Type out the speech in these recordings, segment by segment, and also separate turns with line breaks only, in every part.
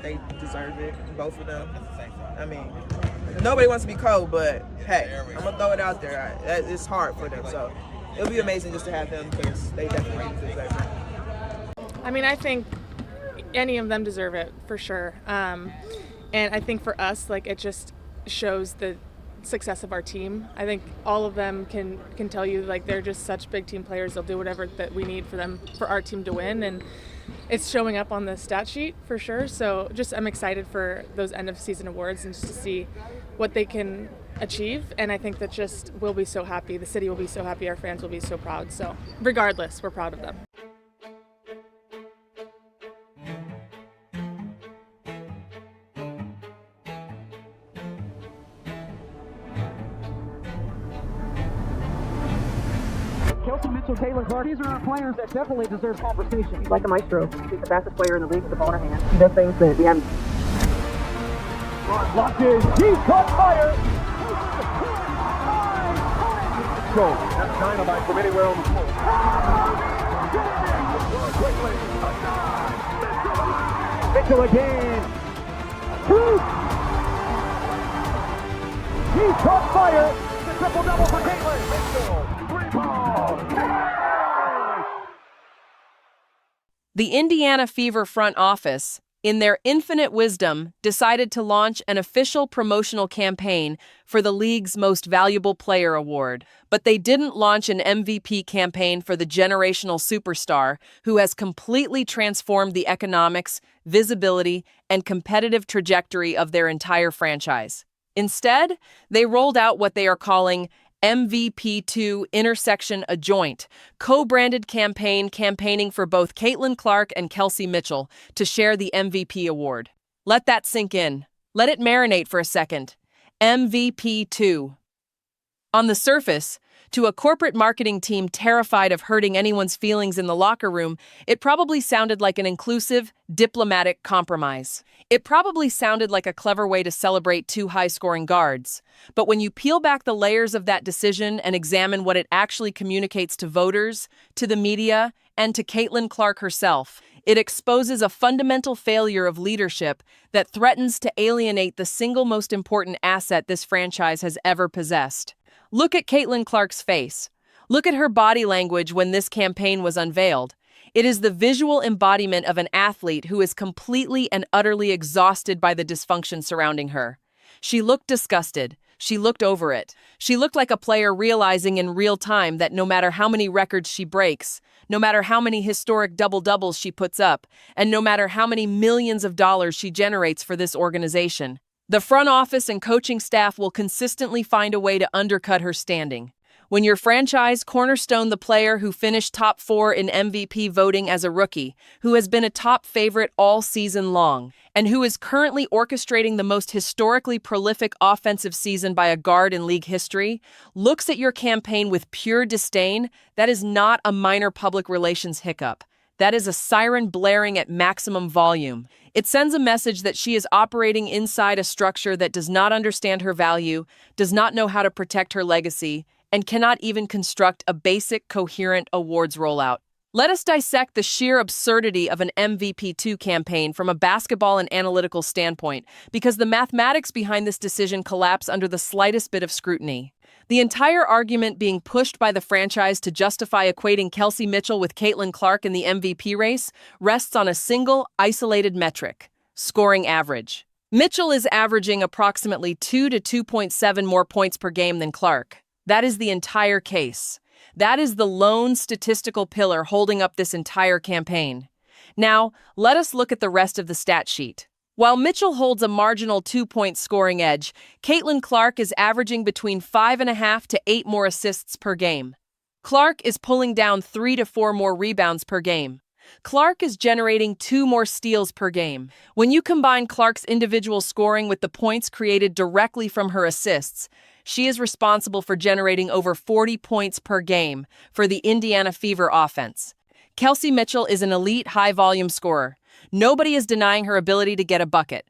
think they deserve it, both of them. I mean, nobody wants to be cold, but hey, I'm going to throw it out there. It's hard for them, so it'll be amazing just to have them because they definitely deserve it.
I mean, I think any of them deserve it for sure. And I think for us, like, it just shows the success of our team. I think all of them can tell you, like, they're just such big team players. They'll do whatever that we need for our team to win, and it's showing up on the stat sheet for sure. So just I'm excited for those end of season awards and just to see what they can achieve. And I think that just we'll be so happy. The city will be so happy. Our fans will be so proud. So regardless, we're proud of them.
Kelsey Mitchell, Caitlin Clark, these are players that definitely deserve conversation. He's like a maestro. He's the fastest player in the league with the ball in her hand. He does things that we haven't.
Locked in. He caught fire. Go. That's dynamite from anywhere on the floor. Quickly. Mitchell again. He caught fire. The triple-double for Caitlin. Mitchell.
The Indiana Fever front office, in their infinite wisdom, decided to launch an official promotional campaign for the league's Most Valuable Player award. But they didn't launch an MVP campaign for the generational superstar who has completely transformed the economics, visibility, and competitive trajectory of their entire franchise. Instead, they rolled out what they are calling MVP2 intersection a joint, co-branded campaigning for both Caitlin Clark and Kelsey Mitchell to share the MVP award. Let that sink in. Let it marinate for a second. MVP2. On the surface, to a corporate marketing team terrified of hurting anyone's feelings in the locker room, it probably sounded like an inclusive, diplomatic compromise. It probably sounded like a clever way to celebrate two high-scoring guards. But when you peel back the layers of that decision and examine what it actually communicates to voters, to the media, and to Caitlin Clark herself, it exposes a fundamental failure of leadership that threatens to alienate the single most important asset this franchise has ever possessed. Look at Caitlin Clark's face. Look at her body language when this campaign was unveiled. It is the visual embodiment of an athlete who is completely and utterly exhausted by the dysfunction surrounding her. She looked disgusted. She looked over it. She looked like a player realizing in real time that no matter how many records she breaks, no matter how many historic double-doubles she puts up, and no matter how many millions of dollars she generates for this organization, the front office and coaching staff will consistently find a way to undercut her standing. When your franchise cornerstone the player who finished top 4 in MVP voting as a rookie, who has been a top favorite all season long, and who is currently orchestrating the most historically prolific offensive season by a guard in league history, looks at your campaign with pure disdain, that is not a minor public relations hiccup. That is a siren blaring at maximum volume. It sends a message that she is operating inside a structure that does not understand her value, does not know how to protect her legacy, and cannot even construct a basic, coherent awards rollout. Let us dissect the sheer absurdity of an MVP2 campaign from a basketball and analytical standpoint, because the mathematics behind this decision collapse under the slightest bit of scrutiny. The entire argument being pushed by the franchise to justify equating Kelsey Mitchell with Caitlin Clark in the MVP race rests on a single, isolated metric: scoring average. Mitchell is averaging approximately 2 to 2.7 more points per game than Clark. That is the entire case. That is the lone statistical pillar holding up this entire campaign. Now, let us look at the rest of the stat sheet. While Mitchell holds a marginal 2-point scoring edge, Caitlin Clark is averaging between 5.5 to 8 more assists per game. Clark is pulling down 3 to 4 more rebounds per game. Clark is generating 2 more steals per game. When you combine Clark's individual scoring with the points created directly from her assists, she is responsible for generating over 40 points per game for the Indiana Fever offense. Kelsey Mitchell is an elite high-volume scorer. Nobody is denying her ability to get a bucket.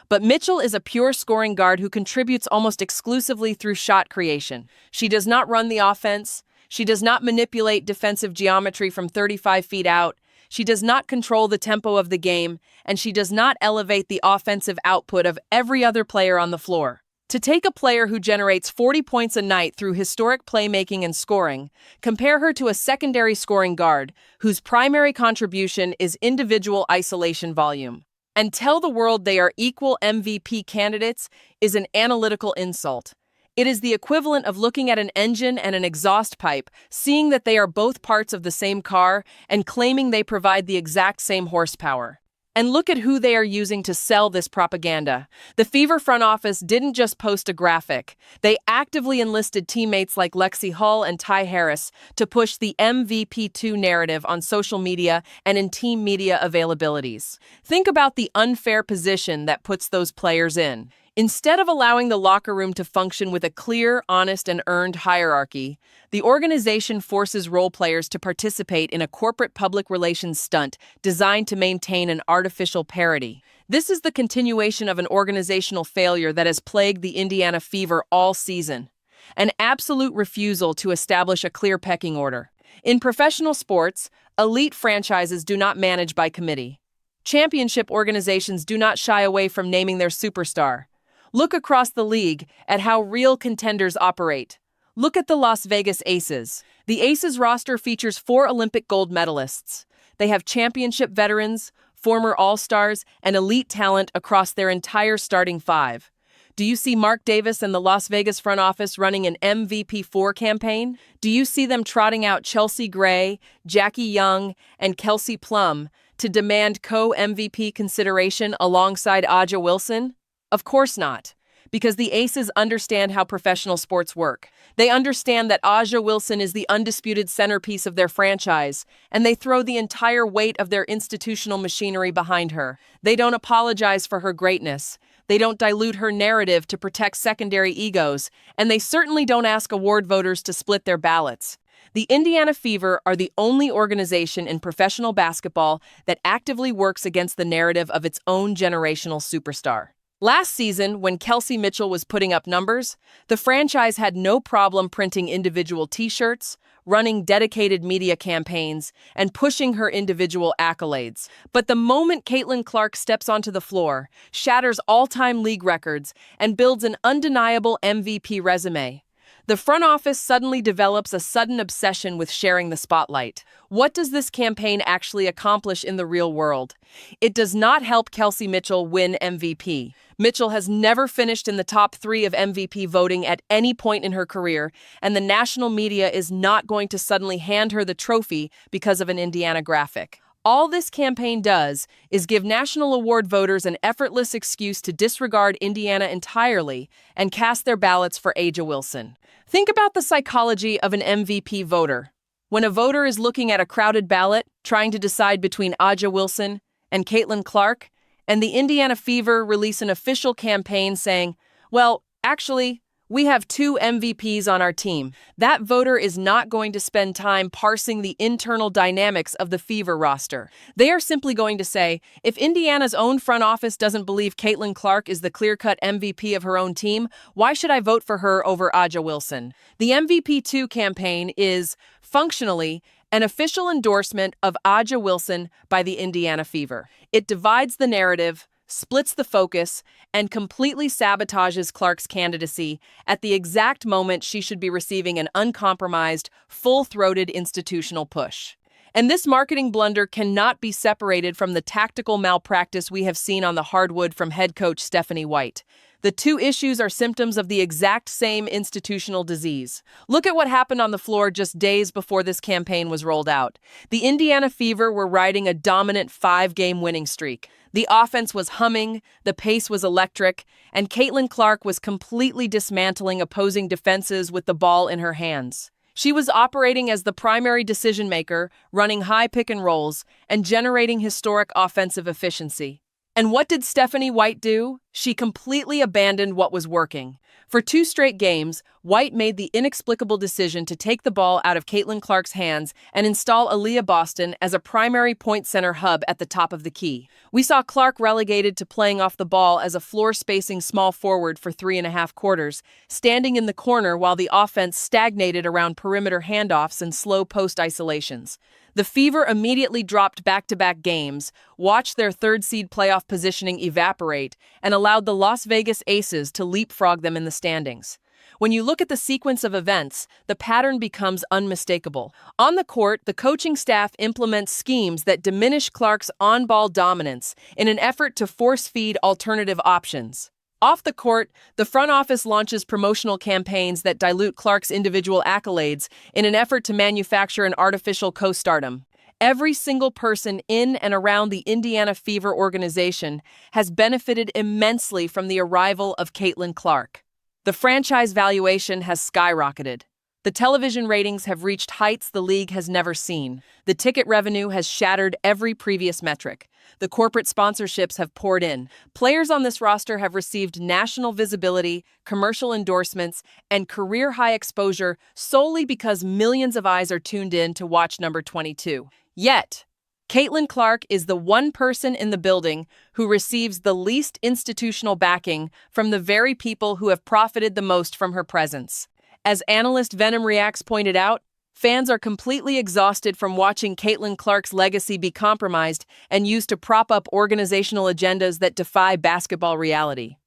But Mitchell is a pure scoring guard who contributes almost exclusively through shot creation. She does not run the offense. She does not manipulate defensive geometry from 35 feet out. She does not control the tempo of the game, and she does not elevate the offensive output of every other player on the floor. To take a player who generates 40 points a night through historic playmaking and scoring, compare her to a secondary scoring guard whose primary contribution is individual isolation volume. And tell the world they are equal MVP candidates is an analytical insult. It is the equivalent of looking at an engine and an exhaust pipe, seeing that they are both parts of the same car, and claiming they provide the exact same horsepower. And look at who they are using to sell this propaganda. The Fever front office didn't just post a graphic. They actively enlisted teammates like Lexi Hull and Ty Harris to push the MVP2 narrative on social media and in team media availabilities. Think about the unfair position that puts those players in. Instead of allowing the locker room to function with a clear, honest, and earned hierarchy, the organization forces role players to participate in a corporate public relations stunt designed to maintain an artificial parity. This is the continuation of an organizational failure that has plagued the Indiana Fever all season. An absolute refusal to establish a clear pecking order. In professional sports, elite franchises do not manage by committee. Championship organizations do not shy away from naming their superstar. Look across the league at how real contenders operate. Look at the Las Vegas Aces. The Aces roster features 4 Olympic gold medalists. They have championship veterans, former All-Stars, and elite talent across their entire starting 5. Do you see Mark Davis and the Las Vegas front office running an MVP4 campaign? Do you see them trotting out Chelsea Gray, Jackie Young, and Kelsey Plum to demand co-MVP consideration alongside Aja Wilson? Of course not, because the Aces understand how professional sports work. They understand that Aja Wilson is the undisputed centerpiece of their franchise, and they throw the entire weight of their institutional machinery behind her. They don't apologize for her greatness. They don't dilute her narrative to protect secondary egos, and they certainly don't ask award voters to split their ballots. The Indiana Fever are the only organization in professional basketball that actively works against the narrative of its own generational superstar. Last season, when Kelsey Mitchell was putting up numbers, the franchise had no problem printing individual t-shirts, running dedicated media campaigns, and pushing her individual accolades. But the moment Caitlin Clark steps onto the floor, shatters all-time league records, and builds an undeniable MVP resume, the front office suddenly develops a sudden obsession with sharing the spotlight. What does this campaign actually accomplish in the real world? It does not help Kelsey Mitchell win MVP. Mitchell has never finished in the top 3 of MVP voting at any point in her career, and the national media is not going to suddenly hand her the trophy because of an Indiana graphic. All this campaign does is give national award voters an effortless excuse to disregard Indiana entirely and cast their ballots for Aja Wilson. Think about the psychology of an MVP voter. When a voter is looking at a crowded ballot, trying to decide between Aja Wilson and Caitlin Clark, and the Indiana Fever release an official campaign saying, well, actually, we have 2 MVPs on our team. That voter is not going to spend time parsing the internal dynamics of the Fever roster. They are simply going to say, if Indiana's own front office doesn't believe Caitlin Clark is the clear-cut MVP of her own team, why should I vote for her over Aja Wilson? The MVP2 campaign is, functionally, an official endorsement of Aja Wilson by the Indiana Fever. It divides the narrative, splits the focus, and completely sabotages Clark's candidacy at the exact moment she should be receiving an uncompromised, full-throated institutional push. And this marketing blunder cannot be separated from the tactical malpractice we have seen on the hardwood from head coach Stephanie White. The 2 issues are symptoms of the exact same institutional disease. Look at what happened on the floor just days before this campaign was rolled out. The Indiana Fever were riding a dominant 5-game winning streak. The offense was humming, the pace was electric, and Caitlin Clark was completely dismantling opposing defenses with the ball in her hands. She was operating as the primary decision-maker, running high pick-and-rolls, and generating historic offensive efficiency. And what did Stephanie White do? She completely abandoned what was working. For 2 straight games, White made the inexplicable decision to take the ball out of Caitlin Clark's hands and install Aaliyah Boston as a primary point center hub at the top of the key. We saw Clark relegated to playing off the ball as a floor-spacing small forward for 3.5 quarters, standing in the corner while the offense stagnated around perimeter handoffs and slow post isolations. The Fever immediately dropped back-to-back games, watched their third-seed playoff positioning evaporate, and allowed the Las Vegas Aces to leapfrog them in the standings. When you look at the sequence of events, the pattern becomes unmistakable. On the court, the coaching staff implements schemes that diminish Clark's on-ball dominance in an effort to force-feed alternative options. Off the court, the front office launches promotional campaigns that dilute Clark's individual accolades in an effort to manufacture an artificial co-stardom. Every single person in and around the Indiana Fever organization has benefited immensely from the arrival of Caitlin Clark. The franchise valuation has skyrocketed. The television ratings have reached heights the league has never seen. The ticket revenue has shattered every previous metric. The corporate sponsorships have poured in. Players on this roster have received national visibility, commercial endorsements, and career-high exposure solely because millions of eyes are tuned in to watch number 22. Yet, Caitlin Clark is the one person in the building who receives the least institutional backing from the very people who have profited the most from her presence. As analyst Venom Reacts pointed out, fans are completely exhausted from watching Caitlin Clark's legacy be compromised and used to prop up organizational agendas that defy basketball reality.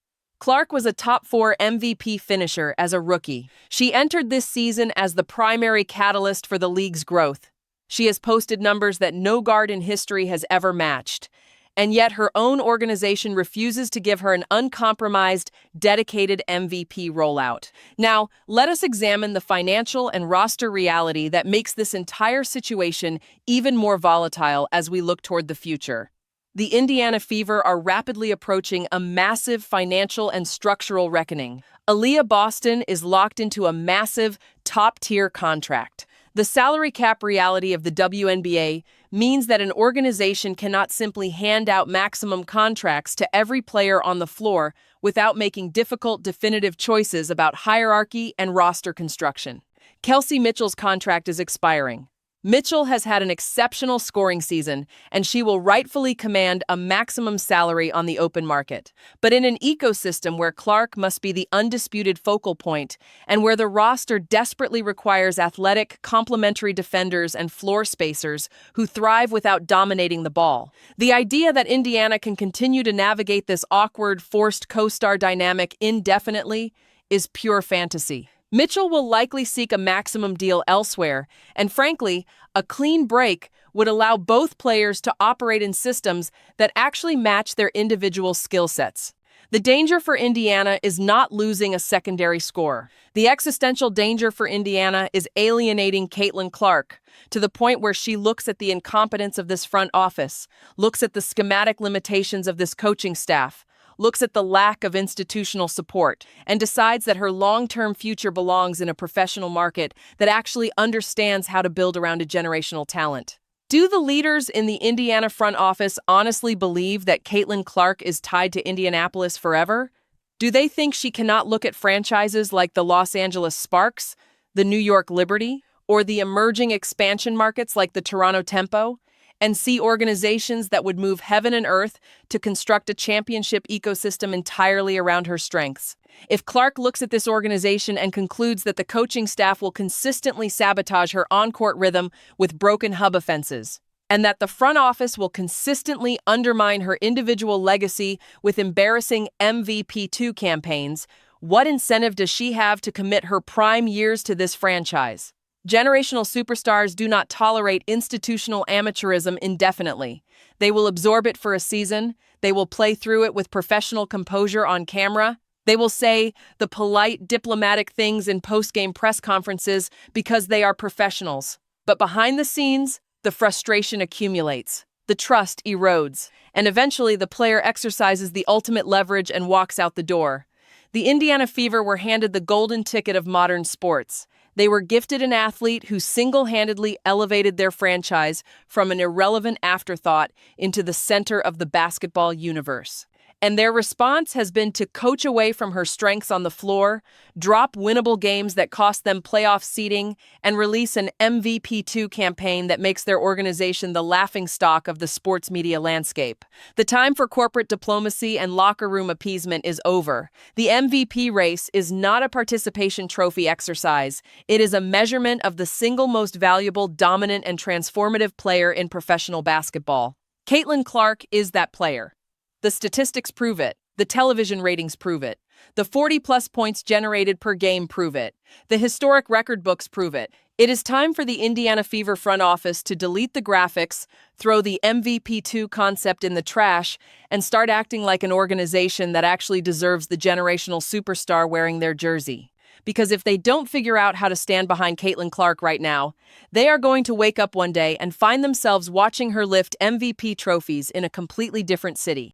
Clark was a top 4 MVP finisher as a rookie. She entered this season as the primary catalyst for the league's growth. She has posted numbers that no guard in history has ever matched. And yet her own organization refuses to give her an uncompromised, dedicated MVP rollout. Now, let us examine the financial and roster reality that makes this entire situation even more volatile as we look toward the future. The Indiana Fever are rapidly approaching a massive financial and structural reckoning. Aaliyah Boston is locked into a massive, top-tier contract. The salary cap reality of the WNBA means that an organization cannot simply hand out maximum contracts to every player on the floor without making difficult, definitive choices about hierarchy and roster construction. Kelsey Mitchell's contract is expiring. Mitchell has had an exceptional scoring season, and she will rightfully command a maximum salary on the open market. But in an ecosystem where Clark must be the undisputed focal point, and where the roster desperately requires athletic, complementary defenders and floor spacers who thrive without dominating the ball, the idea that Indiana can continue to navigate this awkward, forced co-star dynamic indefinitely is pure fantasy. Mitchell will likely seek a maximum deal elsewhere, and frankly, a clean break would allow both players to operate in systems that actually match their individual skill sets. The danger for Indiana is not losing a secondary scorer. The existential danger for Indiana is alienating Caitlin Clark to the point where she looks at the incompetence of this front office, looks at the schematic limitations of this coaching staff, looks at the lack of institutional support, and decides that her long-term future belongs in a professional market that actually understands how to build around a generational talent. Do the leaders in the Indiana front office honestly believe that Caitlin Clark is tied to Indianapolis forever? Do they think she cannot look at franchises like the Los Angeles Sparks, the New York Liberty, or the emerging expansion markets like the Toronto Tempo, and see organizations that would move heaven and earth to construct a championship ecosystem entirely around her strengths? If Clark looks at this organization and concludes that the coaching staff will consistently sabotage her on-court rhythm with broken hub offenses, and that the front office will consistently undermine her individual legacy with embarrassing MVP2 campaigns, what incentive does she have to commit her prime years to this franchise? Generational superstars do not tolerate institutional amateurism indefinitely. They will absorb it for a season. They will play through it with professional composure on camera. They will say the polite, diplomatic things in post-game press conferences because they are professionals. But behind the scenes, the frustration accumulates. The trust erodes. And eventually, the player exercises the ultimate leverage and walks out the door. The Indiana Fever were handed the golden ticket of modern sports. They were gifted an athlete who single-handedly elevated their franchise from an irrelevant afterthought into the center of the basketball universe. And their response has been to coach away from her strengths on the floor, drop winnable games that cost them playoff seeding, and release an MVP2 campaign that makes their organization the laughingstock of the sports media landscape. The time for corporate diplomacy and locker room appeasement is over. The MVP race is not a participation trophy exercise. It is a measurement of the single most valuable, dominant, and transformative player in professional basketball. Caitlin Clark is that player. The statistics prove it. The television ratings prove it. The 40-plus points generated per game prove it. The historic record books prove it. It is time for the Indiana Fever front office to delete the graphics, throw the MVP2 concept in the trash, and start acting like an organization that actually deserves the generational superstar wearing their jersey. Because if they don't figure out how to stand behind Caitlin Clark right now, they are going to wake up one day and find themselves watching her lift MVP trophies in a completely different city.